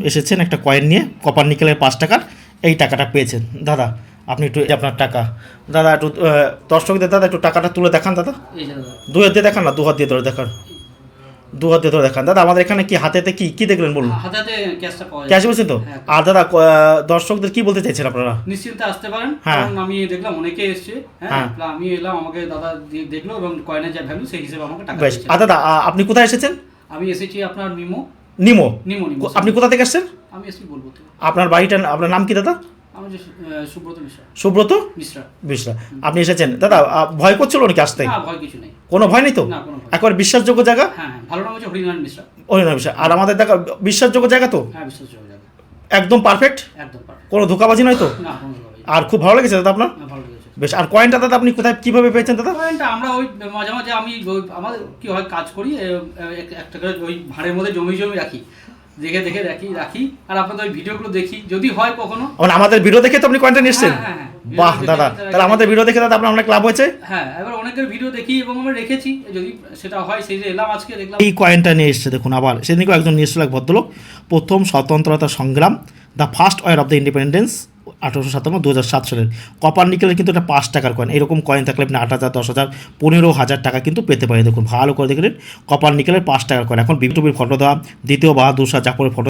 এসেছেন একটা কয়েন নিয়ে কপার নিকেলের 5 টাকার, এই টাকাটা পেয়েছেন দাদা। আপনি একটু আপনার টাকা দাদা একটু দর্শকদের দাদা একটু টাকাটা তুলে দেখান দাদা, দু হাত দিয়ে দেখান না, 2 হাত দিয়ে ধরে দেখান, 2 হাত দিয়ে ধরে দেখান দাদা। আমাদের এখানে কি হাতেতে কি দেখলেন বলুন? ক্যাশ বলছেন তো। আর দাদা দর্শকদের কি বলতে চাইছেন আপনারা? নিশ্চিন্তে আসতে পারেন, কারণ আমি দেখলাম অনেকে এসছে, হ্যাঁ আমি এলাম, আমাকে দাদা দেখলো এবং কয়েনের যা ভ্যালু সেই হিসেবে আমাকে টাকা দিয়েছে। আর দাদা আপনি কোথায় এসেছেন? আমি এসেছি আপনার নিমো। আপনি কোথা থেকে এসেছেন? আমি এসেছি বলবো তো। আপনার বাড়িটা, আপনার নাম কি দাদা? আমি যে সুব্রত মিশ্রা। সুব্রত মিশ্রা। আপনি এসেছেন দাদা, ভয় করছিল নাকি আসতে? না, ভয় কিছু নেই, কোনো ভয় নেই তো? না কোনো ভয়। একবার বিশ্বাসযোগ্য জায়গা। হ্যাঁ, ভালো নাম হচ্ছে হরিনারায়ণ মিশ্রা। হরিনারায়ণ মিশ্রা। আর আমাদের দেখা বিশ্বাসযোগ্য জায়গা তো? হ্যাঁ, বিশ্বাসযোগ্য জায়গা, একদম পারফেক্ট, একদম পারফেক্ট, কোনো ধোকাবাজি নয় তো? না কোনো ধোকাবাজি। আর খুব ভালো লেগেছে দাদা আপনার? ভালো লেগেছে বেশ। আর কয়েনটা দাদা আপনি কোথায় কিভাবে পেয়েছেন দাদা? কয়েনটা আমরা ওই মাঝে মাঝে আমি আমাদের কি হয় কাজ করি, একটা করে ওই ভাঁড়ের মধ্যে জমি রাখি, দেখে রাখি আর আপনাদের ওই ভিডিওগুলো দেখি, যদি হয় কখনো। আমাদের ভিডিও দেখে তো আপনি কয়েনটা নিচ্ছেন? হ্যাঁ। বাহ দাদা, তাহলে আমাদের ভিডিও দেখে দাদা আপনার অনেক লাভ হয়েছে। হ্যাঁ, এবার অনেকের ভিডিও দেখি এবং আমরা রেখেছি, যদি সেটা হয় সেই যে এলাম আজকে দেখলাম এই কয়েনটা নিয়ে এসছে দেখুন। আবার সেদিনকেও একজন নিয়ে এসেছিল, এক ভদ্রলোক, প্রথম স্বতন্ত্রতা সংগ্রাম, the first war of the independence, 1857 2007 সালের কপার নিকেলের কিন্তু এটা 5 টাকার কয়েন। এরকম কয়েন থাকলে আপনি 8,000 10,000 15,000 টাকা কিন্তু পেতে পারেন। দেখুন ভালো করে দেখলেন, কপার নিকেলের 5 টাকার কয়েন। এখন বিটুবির ফটো দেওয়া, দ্বিতীয় বাহাদুর শাহ জাফরের ফটো